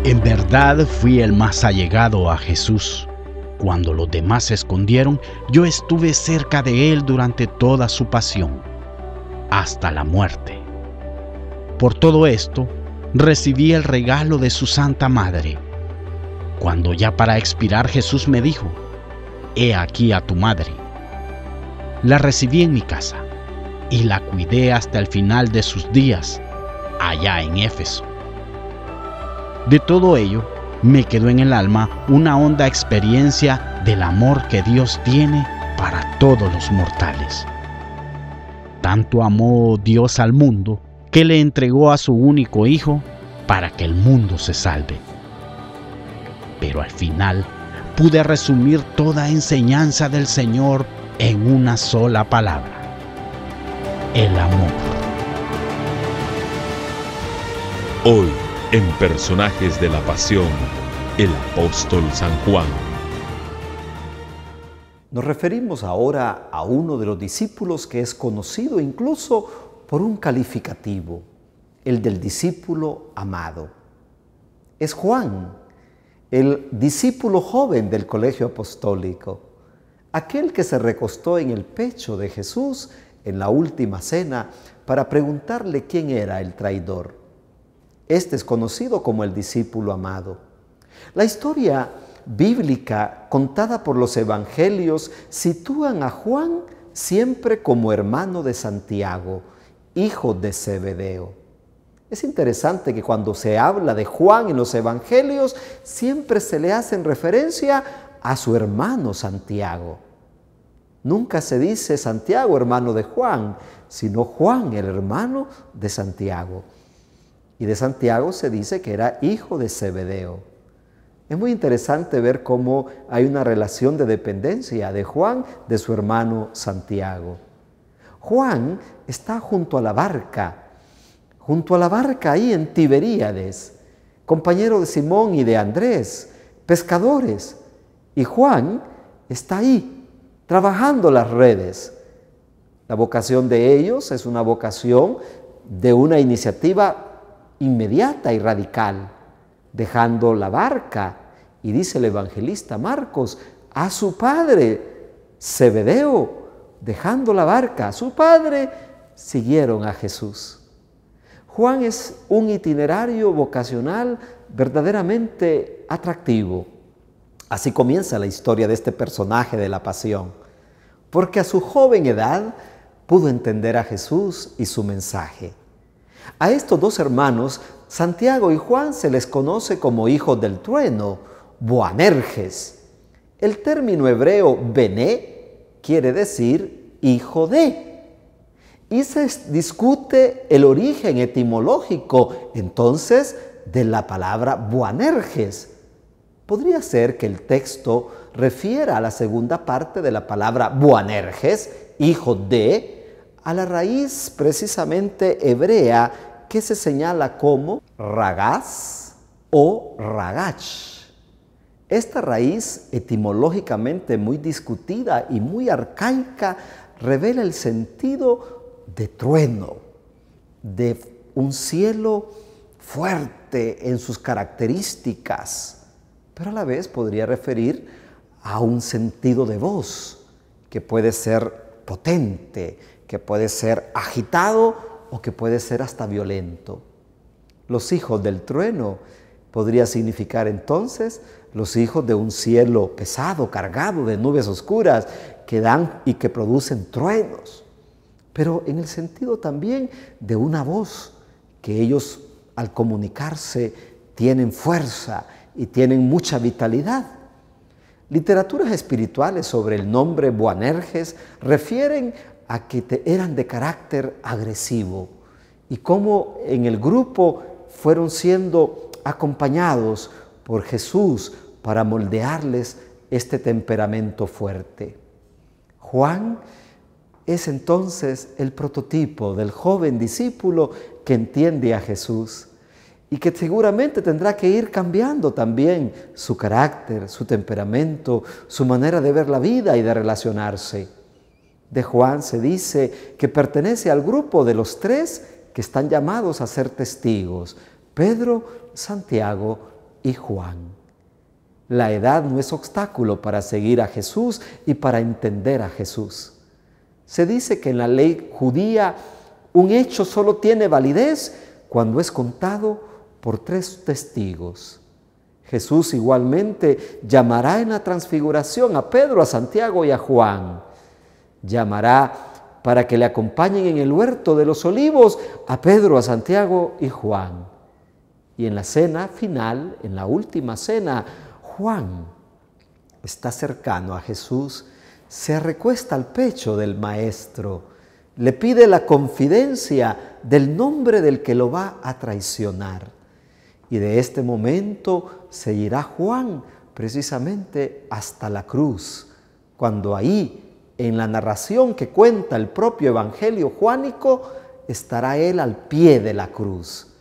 En verdad fui el más allegado a Jesús. Cuando los demás se escondieron, yo estuve cerca de Él durante toda su pasión, hasta la muerte. Por todo esto, recibí el regalo de su Santa Madre. Cuando ya para expirar Jesús me dijo: «He aquí a tu madre». La recibí en mi casa y la cuidé hasta el final de sus días, allá en Éfeso. De todo ello, me quedó en el alma una honda experiencia del amor que Dios tiene para todos los mortales. Tanto amó Dios al mundo que le entregó a su único Hijo para que el mundo se salve. Pero al final pude resumir toda enseñanza del Señor en una sola palabra: el amor. Hoy, en Personajes de la Pasión, el apóstol San Juan. Nos referimos ahora a uno de los discípulos que es conocido incluso por un calificativo, el del discípulo amado. Es Juan, el discípulo joven del colegio apostólico, aquel que se recostó en el pecho de Jesús en la última cena para preguntarle quién era el traidor. Este es conocido como el discípulo amado. La historia bíblica contada por los evangelios sitúan a Juan siempre como hermano de Santiago, hijo de Zebedeo. Es interesante que cuando se habla de Juan en los evangelios siempre se le hace referencia a su hermano Santiago. Nunca se dice Santiago, hermano de Juan, sino Juan, el hermano de Santiago. Y de Santiago se dice que era hijo de Zebedeo. Es muy interesante ver cómo hay una relación de dependencia de Juan de su hermano Santiago. Juan está junto a la barca ahí en Tiberíades, compañero de Simón y de Andrés, pescadores. Y Juan está ahí, trabajando las redes. La vocación de ellos es una vocación de una iniciativa inmediata y radical, dejando la barca, y dice el evangelista Marcos, a su padre Zebedeo, dejando la barca a su padre, siguieron a Jesús. Juan es un itinerario vocacional verdaderamente atractivo. Así comienza la historia de este personaje de la pasión, porque a su joven edad pudo entender a Jesús y su mensaje. A estos dos hermanos, Santiago y Juan, se les conoce como hijos del trueno, Boanerges. El término hebreo bené quiere decir hijo de. Y se discute el origen etimológico, entonces, de la palabra Boanerges. Podría ser que el texto refiera a la segunda parte de la palabra Boanerges, hijo de, a la raíz precisamente hebrea que se señala como ragaz o ragach. Esta raíz etimológicamente muy discutida y muy arcaica revela el sentido de trueno, de un cielo fuerte en sus características, pero a la vez podría referir a un sentido de voz que puede ser potente, que puede ser agitado o que puede ser hasta violento. Los hijos del trueno podría significar entonces los hijos de un cielo pesado, cargado de nubes oscuras que dan y que producen truenos, pero en el sentido también de una voz que ellos al comunicarse tienen fuerza y tienen mucha vitalidad. Literaturas espirituales sobre el nombre Boanerges refieren a que eran de carácter agresivo y cómo en el grupo fueron siendo acompañados por Jesús para moldearles este temperamento fuerte. Juan es entonces el prototipo del joven discípulo que entiende a Jesús y que seguramente tendrá que ir cambiando también su carácter, su temperamento, su manera de ver la vida y de relacionarse. De Juan se dice que pertenece al grupo de los tres que están llamados a ser testigos: Pedro, Santiago y Juan. La edad no es obstáculo para seguir a Jesús y para entender a Jesús. Se dice que en la ley judía un hecho solo tiene validez cuando es contado por 3 testigos. Jesús igualmente llamará en la transfiguración a Pedro, a Santiago y a Juan. Llamará para que le acompañen en el huerto de los olivos a Pedro, a Santiago y Juan. Y en la cena final, en la última cena, Juan está cercano a Jesús, se recuesta al pecho del Maestro, le pide la confidencia del nombre del que lo va a traicionar. Y de este momento se irá Juan precisamente hasta la cruz, cuando ahí, en la narración que cuenta el propio Evangelio juánico, estará él al pie de la cruz.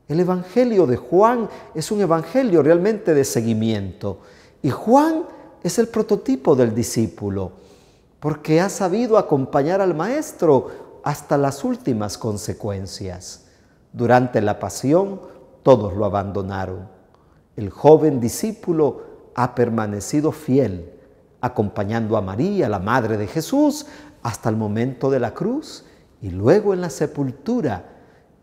El Evangelio de Juan es un evangelio realmente de seguimiento, y Juan es el prototipo del discípulo, porque ha sabido acompañar al Maestro hasta las últimas consecuencias. Durante la pasión, todos lo abandonaron. El joven discípulo ha permanecido fiel, acompañando a María, la madre de Jesús, hasta el momento de la cruz, y luego en la sepultura,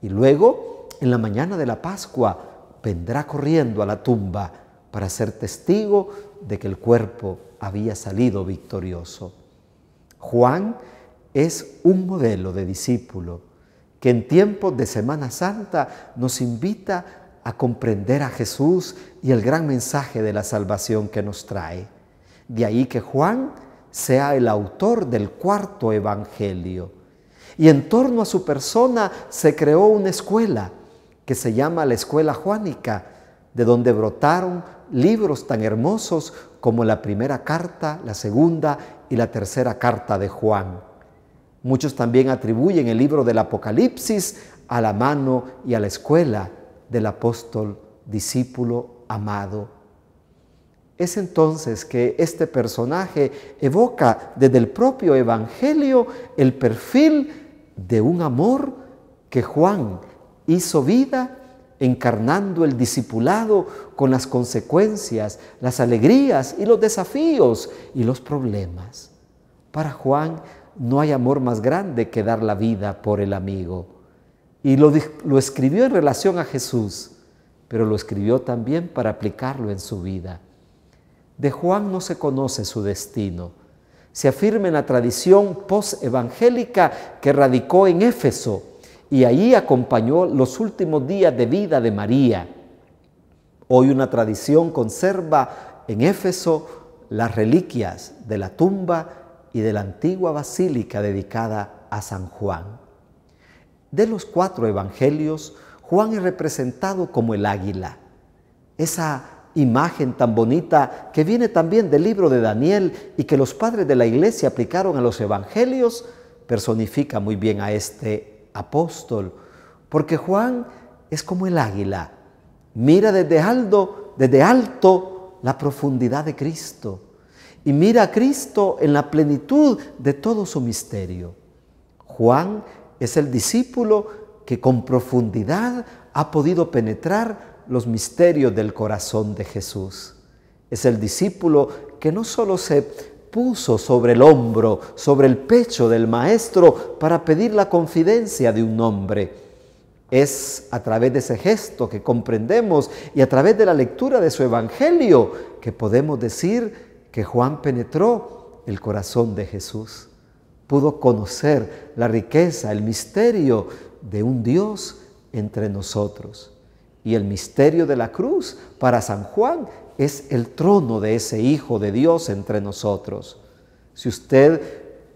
y luego en la mañana de la Pascua vendrá corriendo a la tumba para ser testigo de que el cuerpo había salido victorioso. Juan es un modelo de discípulo que en tiempos de Semana Santa nos invita a comprender a Jesús y el gran mensaje de la salvación que nos trae. De ahí que Juan sea el autor del 4º evangelio. Y en torno a su persona se creó una escuela que se llama la Escuela Juánica, de donde brotaron libros tan hermosos como la primera carta, la segunda y la tercera carta de Juan. Muchos también atribuyen el libro del Apocalipsis a la mano y a la escuela del apóstol discípulo amado. Es entonces que este personaje evoca desde el propio Evangelio el perfil de un amor que Juan hizo vida encarnando el discipulado con las consecuencias, las alegrías y los desafíos y los problemas. Para Juan no hay amor más grande que dar la vida por el amigo. Y lo escribió en relación a Jesús, pero lo escribió también para aplicarlo en su vida. De Juan no se conoce su destino. Se afirma en la tradición post-evangélica que radicó en Éfeso y ahí acompañó los últimos días de vida de María. Hoy una tradición conserva en Éfeso las reliquias de la tumba y de la antigua basílica dedicada a San Juan. De los 4 evangelios, Juan es representado como el águila, esa imagen tan bonita que viene también del libro de Daniel y que los padres de la iglesia aplicaron a los evangelios, personifica muy bien a este apóstol, porque Juan es como el águila, mira desde alto la profundidad de Cristo y mira a Cristo en la plenitud de todo su misterio. Juan es el discípulo que con profundidad ha podido penetrar los misterios del corazón de Jesús. Es el discípulo que no solo se puso sobre el hombro, sobre el pecho del Maestro para pedir la confidencia de un nombre. Es a través de ese gesto que comprendemos y a través de la lectura de su Evangelio que podemos decir que Juan penetró el corazón de Jesús. Pudo conocer la riqueza, el misterio de un Dios entre nosotros. Y el misterio de la cruz para San Juan es el trono de ese Hijo de Dios entre nosotros. Si usted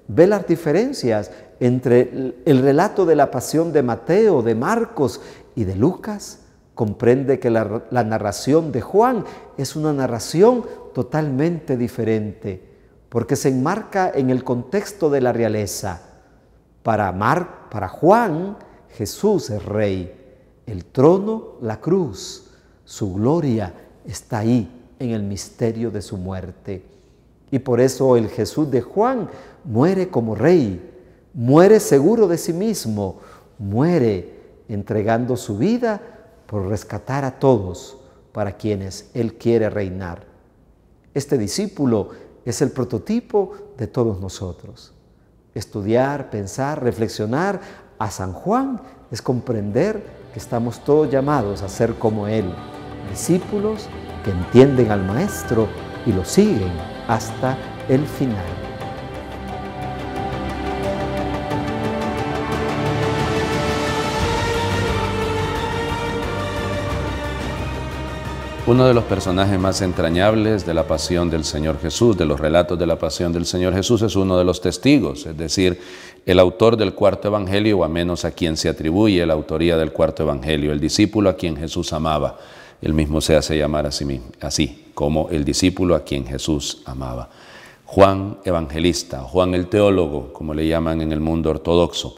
ve las diferencias entre el relato de la pasión de Mateo, de Marcos y de Lucas, comprende que la narración de Juan es una narración totalmente diferente, porque se enmarca en el contexto de la realeza. Para Juan, Jesús es rey. El trono, la cruz, su gloria está ahí en el misterio de su muerte. Y por eso el Jesús de Juan muere como rey, muere seguro de sí mismo, muere entregando su vida por rescatar a todos, para quienes Él quiere reinar. Este discípulo es el prototipo de todos nosotros. Estudiar, pensar, reflexionar a San Juan es comprender que estamos todos llamados a ser como Él, discípulos que entienden al Maestro y lo siguen hasta el final. Uno de los personajes más entrañables de la pasión del Señor Jesús, de los relatos de la pasión del Señor Jesús, es uno de los testigos, es decir, el autor del cuarto evangelio, o a menos a quien se atribuye la autoría del cuarto evangelio, el discípulo a quien Jesús amaba. Él mismo se hace llamar así, como el discípulo a quien Jesús amaba. Juan Evangelista, Juan el teólogo, como le llaman en el mundo ortodoxo,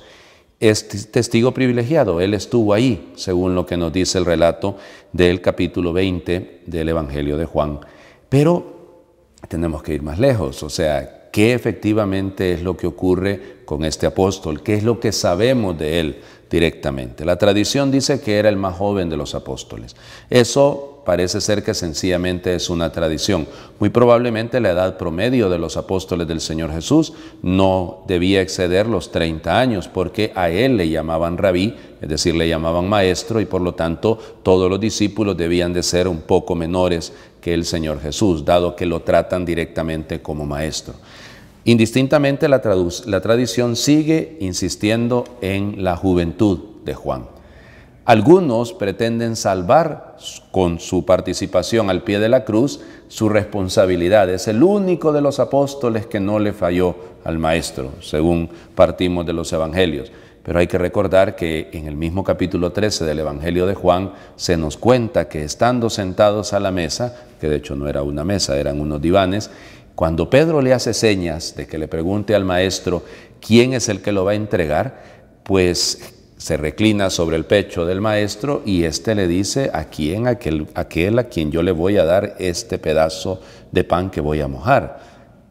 es testigo privilegiado. Él estuvo ahí, según lo que nos dice el relato del capítulo 20 del Evangelio de Juan. Pero tenemos que ir más lejos, o sea, ¿qué efectivamente es lo que ocurre con este apóstol? ¿Qué es lo que sabemos de él directamente? La tradición dice que era el más joven de los apóstoles. Eso parece ser que sencillamente es una tradición. Muy probablemente la edad promedio de los apóstoles del Señor Jesús no debía exceder los 30 años, porque a él le llamaban rabí, es decir, le llamaban maestro, y por lo tanto todos los discípulos debían de ser un poco menores que el Señor Jesús, dado que lo tratan directamente como maestro. Indistintamente, la tradición sigue insistiendo en la juventud de Juan. Algunos pretenden salvar con su participación al pie de la cruz su responsabilidad. Es el único de los apóstoles que no le falló al Maestro, según partimos de los evangelios. Pero hay que recordar que en el mismo capítulo 13 del Evangelio de Juan se nos cuenta que estando sentados a la mesa, que de hecho no era una mesa, eran unos divanes, cuando Pedro le hace señas de que le pregunte al Maestro quién es el que lo va a entregar, pues se reclina sobre el pecho del Maestro y éste le dice aquel a quien yo le voy a dar este pedazo de pan que voy a mojar.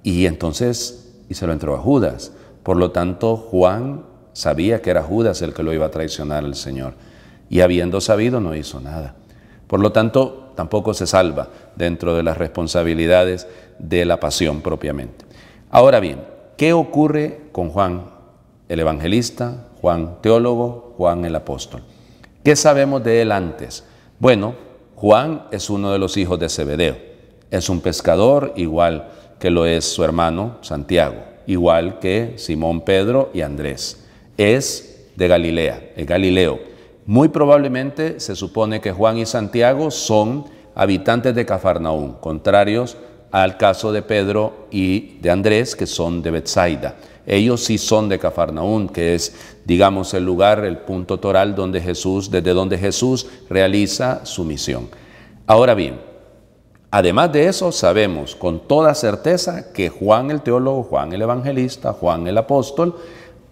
Y se lo entregó a Judas. Por lo tanto, Juan sabía que era Judas el que lo iba a traicionar al Señor. Y habiendo sabido, no hizo nada. Por lo tanto, tampoco se salva dentro de las responsabilidades de la pasión propiamente. Ahora bien, ¿qué ocurre con Juan el evangelista, Juan teólogo, Juan el apóstol? ¿Qué sabemos de él antes? Bueno, Juan es uno de los hijos de Zebedeo. Es un pescador, igual que lo es su hermano Santiago, igual que Simón, Pedro y Andrés. Es de Galilea, es Galileo. Muy probablemente se supone que Juan y Santiago son habitantes de Cafarnaúm, contrarios al caso de Pedro y de Andrés, que son de Betsaida. Ellos sí son de Cafarnaúm, que es, digamos, el lugar, el punto toral desde donde Jesús realiza su misión. Ahora bien, además de eso, sabemos con toda certeza que Juan el teólogo, Juan el evangelista, Juan el apóstol,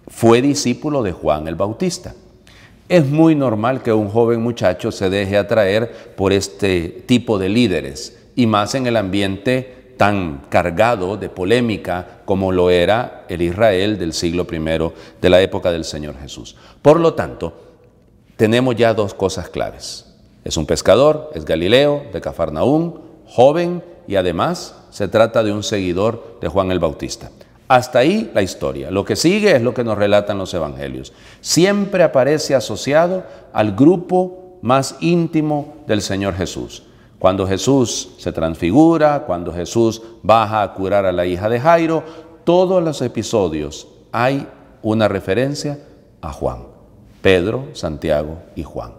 fue discípulo de Juan el Bautista. Es muy normal que un joven muchacho se deje atraer por este tipo de líderes, y más en el ambiente tan cargado de polémica como lo era el Israel del siglo I, de la época del Señor Jesús. Por lo tanto, tenemos ya dos cosas claves. Es un pescador, es Galileo, de Cafarnaúm, joven, y además se trata de un seguidor de Juan el Bautista. Hasta ahí la historia. Lo que sigue es lo que nos relatan los evangelios. Siempre aparece asociado al grupo más íntimo del Señor Jesús. Cuando Jesús se transfigura, cuando Jesús baja a curar a la hija de Jairo, todos los episodios hay una referencia a Juan, Pedro, Santiago y Juan.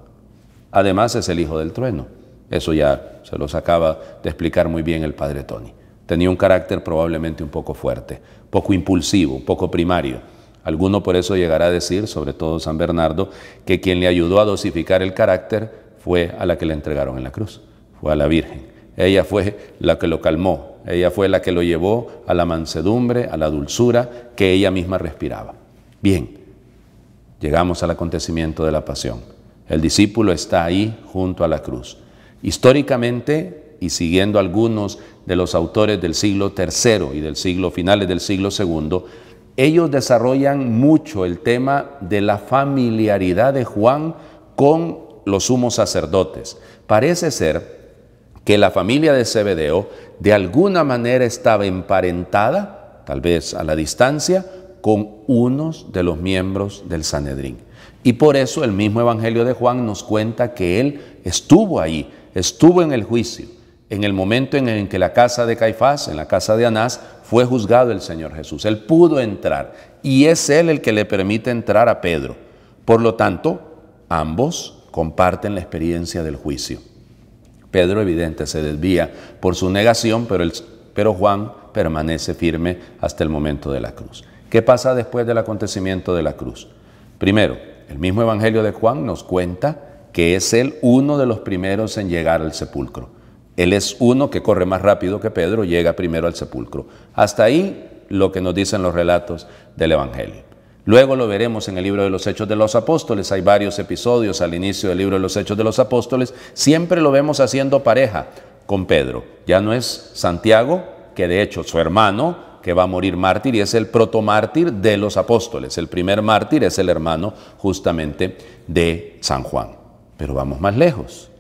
Además es el hijo del trueno. Eso ya se los acaba de explicar muy bien el padre Tony. Tenía un carácter probablemente un poco fuerte, poco impulsivo, poco primario. Alguno por eso llegará a decir, sobre todo San Bernardo, que quien le ayudó a dosificar el carácter fue a la que le entregaron en la cruz. Fue a la Virgen. Ella fue la que lo calmó, ella fue la que lo llevó a la mansedumbre, a la dulzura que ella misma respiraba. Bien, llegamos al acontecimiento de la pasión. El discípulo está ahí junto a la cruz. Históricamente, y siguiendo algunos de los autores del siglo III y finales del siglo II, ellos desarrollan mucho el tema de la familiaridad de Juan con los sumos sacerdotes. Parece ser que la familia de Zebedeo de alguna manera estaba emparentada, tal vez a la distancia, con unos de los miembros del Sanedrín. Y por eso el mismo Evangelio de Juan nos cuenta que él estuvo ahí, estuvo en el juicio, en el momento en el que la casa de Caifás, en la casa de Anás, fue juzgado el Señor Jesús. Él pudo entrar y es él el que le permite entrar a Pedro. Por lo tanto, ambos comparten la experiencia del juicio. Pedro, evidente, se desvía por su negación, pero Juan permanece firme hasta el momento de la cruz. ¿Qué pasa después del acontecimiento de la cruz? Primero, el mismo Evangelio de Juan nos cuenta que es él uno de los primeros en llegar al sepulcro. Él es uno que corre más rápido que Pedro, llega primero al sepulcro. Hasta ahí lo que nos dicen los relatos del Evangelio. Luego lo veremos en el libro de los Hechos de los Apóstoles. Hay varios episodios al inicio del libro de los Hechos de los Apóstoles. Siempre lo vemos haciendo pareja con Pedro. Ya no es Santiago, que de hecho su hermano, que va a morir mártir y es el protomártir de los apóstoles. El primer mártir es el hermano justamente de San Juan. Pero vamos más lejos.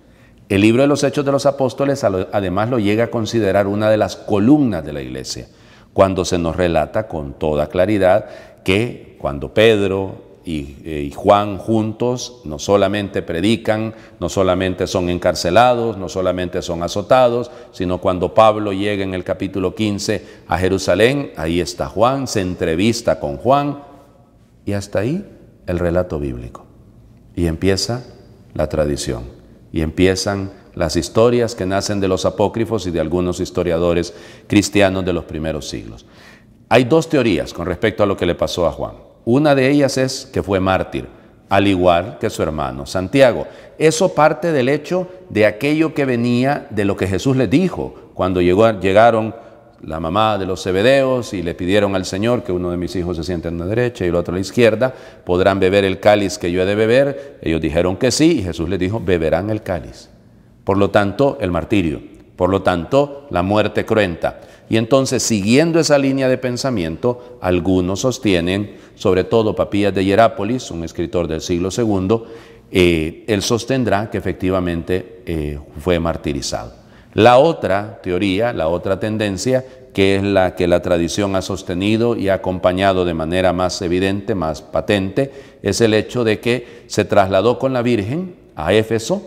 El libro de los Hechos de los Apóstoles además lo llega a considerar una de las columnas de la iglesia, cuando se nos relata con toda claridad que cuando Pedro y Juan juntos no solamente predican, no solamente son encarcelados, no solamente son azotados, sino cuando Pablo llega en el capítulo 15 a Jerusalén, ahí está Juan, se entrevista con Juan y hasta ahí el relato bíblico. Y empieza la tradición y empiezan las historias que nacen de los apócrifos y de algunos historiadores cristianos de los primeros siglos. Hay dos teorías con respecto a lo que le pasó a Juan. Una de ellas es que fue mártir, al igual que su hermano Santiago. Eso parte del hecho de aquello que venía de lo que Jesús les dijo cuando llegaron la mamá de los Zebedeos y le pidieron al Señor que uno de mis hijos se siente en la derecha y el otro a la izquierda. ¿Podrán beber el cáliz que yo he de beber? Ellos dijeron que sí y Jesús les dijo, beberán el cáliz. Por lo tanto, el martirio. Por lo tanto, la muerte cruenta. Y entonces, siguiendo esa línea de pensamiento, algunos sostienen, sobre todo Papías de Hierápolis, un escritor del siglo II, él sostendrá que efectivamente fue martirizado. La otra teoría, la otra tendencia, que es la que la tradición ha sostenido y ha acompañado de manera más evidente, más patente, es el hecho de que se trasladó con la Virgen a Éfeso.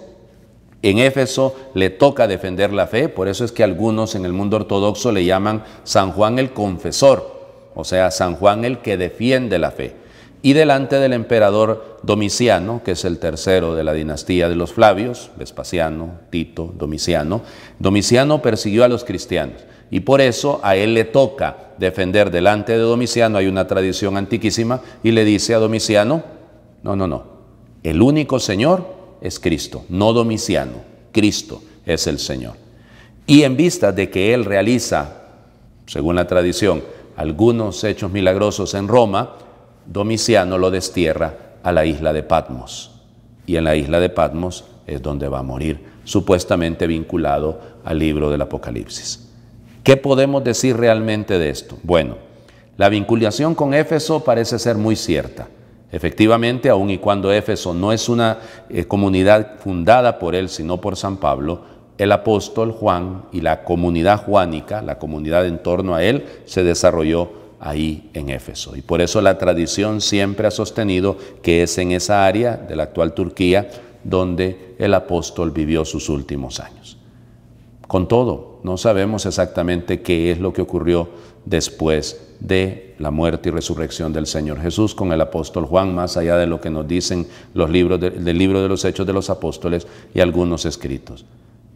En Éfeso le toca defender la fe, por eso es que algunos en el mundo ortodoxo le llaman San Juan el Confesor, o sea, San Juan el que defiende la fe. Y delante del emperador Domiciano, que es el tercero de la dinastía de los Flavios, Vespasiano, Tito, Domiciano, Domiciano persiguió a los cristianos y por eso a él le toca defender delante de Domiciano. Hay una tradición antiquísima y le dice a Domiciano, no, el único Señor es Cristo, no Domiciano, Cristo es el Señor. Y en vista de que él realiza, según la tradición, algunos hechos milagrosos en Roma, Domiciano lo destierra a la isla de Patmos. Y en la isla de Patmos es donde va a morir, supuestamente vinculado al libro del Apocalipsis. ¿Qué podemos decir realmente de esto? Bueno, la vinculación con Éfeso parece ser muy cierta. Efectivamente, aun y cuando Éfeso no es una comunidad fundada por él, sino por San Pablo, el apóstol Juan y la comunidad juánica, la comunidad en torno a él, se desarrolló ahí en Éfeso. Y por eso la tradición siempre ha sostenido que es en esa área de la actual Turquía donde el apóstol vivió sus últimos años. Con todo, no sabemos exactamente qué es lo que ocurrió después de la muerte y resurrección del Señor Jesús con el apóstol Juan, más allá de lo que nos dicen los libros del libro de los Hechos de los Apóstoles y algunos escritos.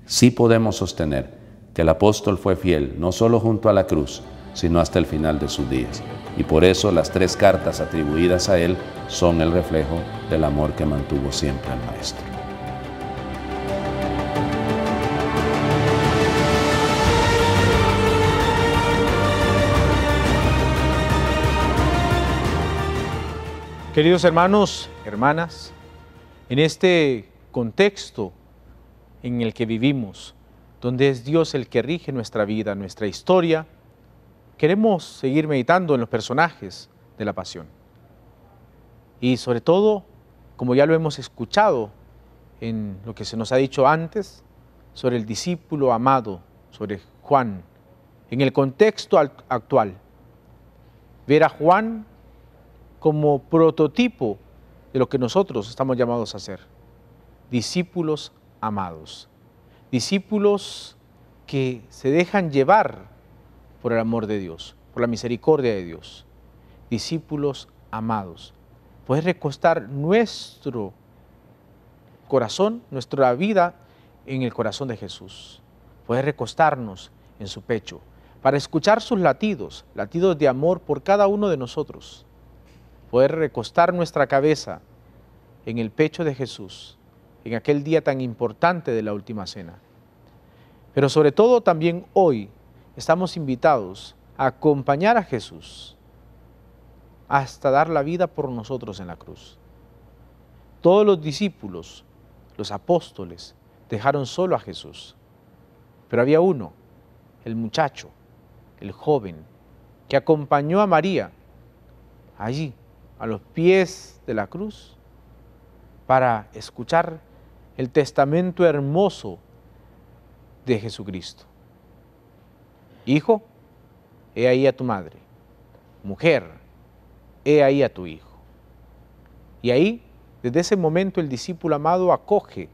Sí podemos sostener que el apóstol fue fiel, no solo junto a la cruz, sino hasta el final de sus días. Y por eso las 3 cartas atribuidas a él son el reflejo del amor que mantuvo siempre al Maestro. Queridos hermanos, hermanas, en este contexto en el que vivimos, donde es Dios el que rige nuestra vida, nuestra historia, queremos seguir meditando en los personajes de la Pasión. Y sobre todo, como ya lo hemos escuchado en lo que se nos ha dicho antes, sobre el discípulo amado, sobre Juan, en el contexto actual. Ver a Juan como prototipo de lo que nosotros estamos llamados a ser. Discípulos amados. Discípulos que se dejan llevar por el amor de Dios, por la misericordia de Dios. Discípulos amados. Puede recostar nuestro corazón, nuestra vida en el corazón de Jesús. Puede recostarnos en su pecho para escuchar sus latidos, latidos de amor por cada uno de nosotros. Poder recostar nuestra cabeza en el pecho de Jesús, en aquel día tan importante de la última cena. Pero sobre todo también hoy estamos invitados a acompañar a Jesús hasta dar la vida por nosotros en la cruz. Todos los discípulos, los apóstoles, dejaron solo a Jesús. Pero había uno, el muchacho, el joven, que acompañó a María allí, a los pies de la cruz, para escuchar el testamento hermoso de Jesucristo. Hijo, he ahí a tu madre. Mujer, he ahí a tu hijo. Y ahí, desde ese momento, el discípulo amado acoge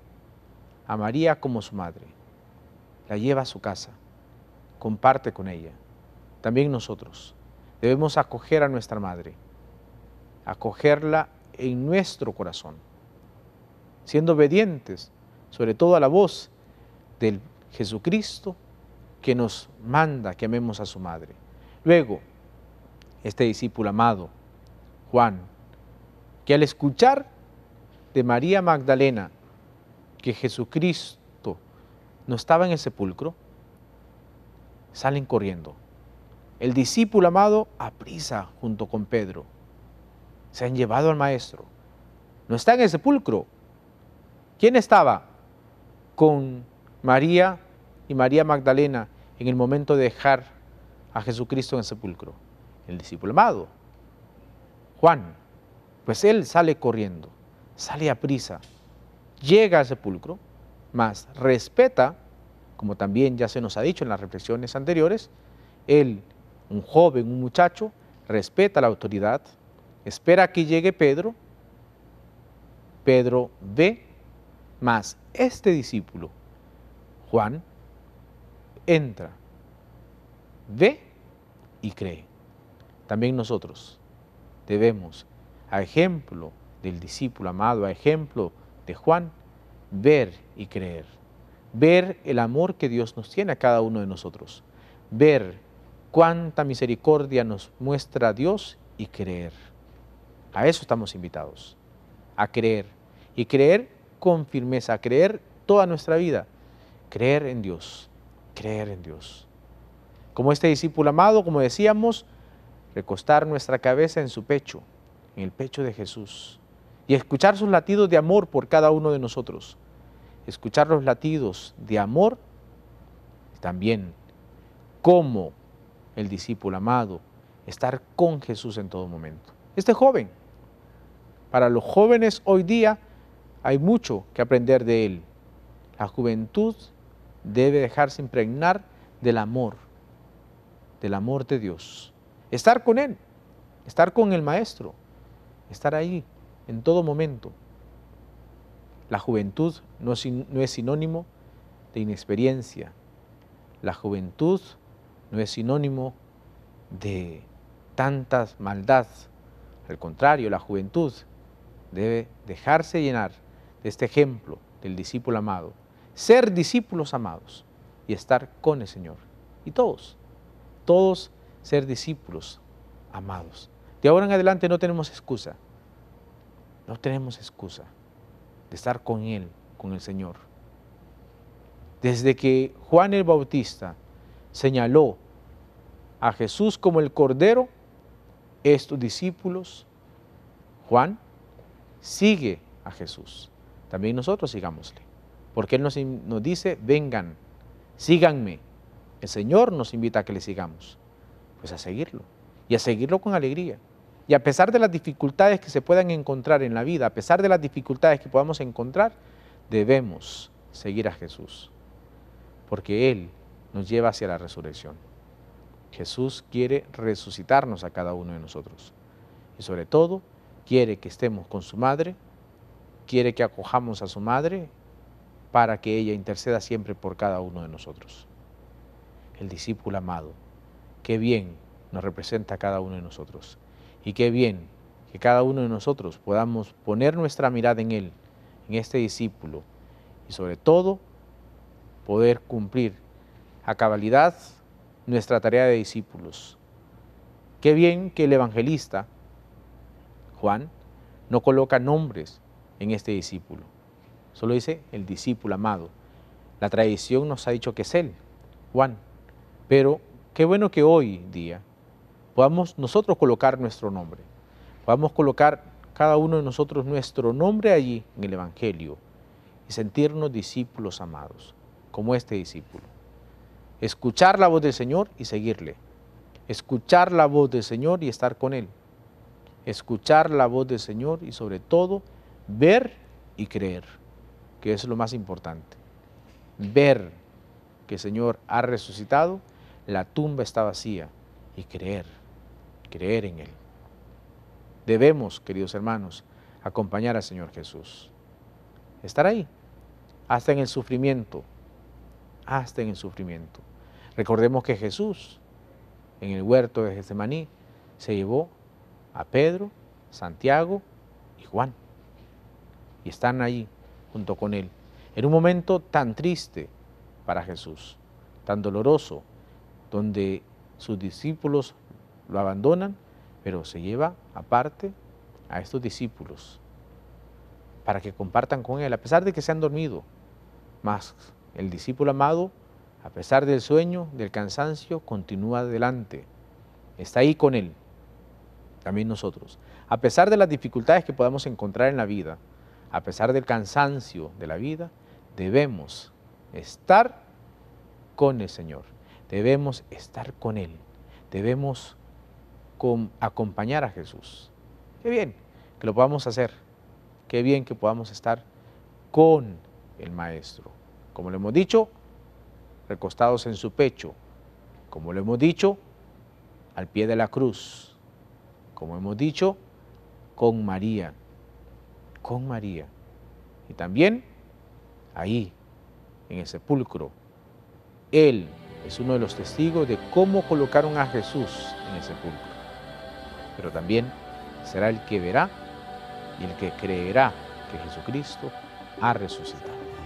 a María como su madre. La lleva a su casa, comparte con ella. También nosotros debemos acoger a nuestra madre, acogerla en nuestro corazón, siendo obedientes, sobre todo a la voz del Jesucristo que nos manda que amemos a su madre. Luego, este discípulo amado, Juan, que al escuchar de María Magdalena que Jesucristo no estaba en el sepulcro, salen corriendo. El discípulo amado aprisa junto con Pedro. Se han llevado al maestro. No está en el sepulcro. ¿Quién estaba con María y María Magdalena en el momento de dejar a Jesucristo en el sepulcro? El discípulo amado, Juan. Pues él sale corriendo, sale a prisa, llega al sepulcro, mas respeta, como también ya se nos ha dicho en las reflexiones anteriores, él, un joven, un muchacho, respeta la autoridad, espera que llegue Pedro. Pedro ve, mas este discípulo, Juan, entra, ve y cree. También nosotros debemos, a ejemplo del discípulo amado, a ejemplo de Juan, ver y creer. Ver el amor que Dios nos tiene a cada uno de nosotros. Ver cuánta misericordia nos muestra Dios y creer. A eso estamos invitados, a creer. Y creer con firmeza, a creer toda nuestra vida. Creer en Dios, creer en Dios. Como este discípulo amado, como decíamos, recostar nuestra cabeza en su pecho, en el pecho de Jesús, y escuchar sus latidos de amor por cada uno de nosotros. Escuchar los latidos de amor, también como el discípulo amado, estar con Jesús en todo momento. Este joven, para los jóvenes hoy día hay mucho que aprender de él. La juventud debe dejarse impregnar del amor de Dios. Estar con Él, estar con el Maestro, estar ahí en todo momento. La juventud no es sinónimo de inexperiencia. La juventud no es sinónimo de tanta maldad. Al contrario, la juventud debe dejarse llenar de este ejemplo del discípulo amado. Ser discípulos amados y estar con el Señor. Y todos ser discípulos amados. De ahora en adelante no tenemos excusa. No tenemos excusa de estar con Él, con el Señor. Desde que Juan el Bautista señaló a Jesús como el Cordero, estos discípulos, Juan, sigue a Jesús. También nosotros sigámosle. Porque Él nos dice, vengan, síganme. El Señor nos invita a que le sigamos. Pues a seguirlo. Y a seguirlo con alegría. Y a pesar de las dificultades que se puedan encontrar en la vida, a pesar de las dificultades que podamos encontrar, debemos seguir a Jesús. porque Él nos lleva hacia la resurrección. Jesús quiere resucitarnos a cada uno de nosotros. Y sobre todo, quiere que estemos con su madre, quiere que acojamos a su madre para que ella interceda siempre por cada uno de nosotros. El discípulo amado, qué bien nos representa a cada uno de nosotros. Y qué bien que cada uno de nosotros podamos poner nuestra mirada en Él, en este discípulo, y sobre todo, poder cumplir a cabalidad nuestra tarea de discípulos. Qué bien que el evangelista Juan no coloca nombres en este discípulo, solo dice el discípulo amado. La tradición nos ha dicho que es él, Juan, pero qué bueno que hoy día podamos nosotros colocar nuestro nombre, podamos colocar cada uno de nosotros nuestro nombre allí en el Evangelio y sentirnos discípulos amados, como este discípulo. Escuchar la voz del Señor y seguirle, escuchar la voz del Señor y estar con Él, escuchar la voz del Señor y sobre todo ver y creer, que es lo más importante. Ver que el Señor ha resucitado, la tumba está vacía y creer en Él. Debemos, queridos hermanos, acompañar al Señor Jesús, estar ahí, hasta en el sufrimiento, hasta en el sufrimiento. Recordemos que Jesús, en el huerto de Getsemaní, se llevó a Pedro, Santiago y Juan, y están allí junto con Él, en un momento tan triste para Jesús, tan doloroso, donde sus discípulos lo abandonan, pero se lleva aparte a estos discípulos para que compartan con Él, a pesar de que se han dormido. Mas el discípulo amado, a pesar del sueño, del cansancio, continúa adelante, está ahí con Él. También nosotros, a pesar de las dificultades que podamos encontrar en la vida, a pesar del cansancio de la vida, debemos estar con el Señor, debemos estar con Él, debemos acompañar a Jesús. Qué bien que lo podamos hacer, qué bien que podamos estar con el Maestro. Como lo hemos dicho, recostados en su pecho, como lo hemos dicho, al pie de la cruz, como hemos dicho, con María, y también ahí, en el sepulcro. Él es uno de los testigos de cómo colocaron a Jesús en el sepulcro, pero también será el que verá y el que creerá que Jesucristo ha resucitado.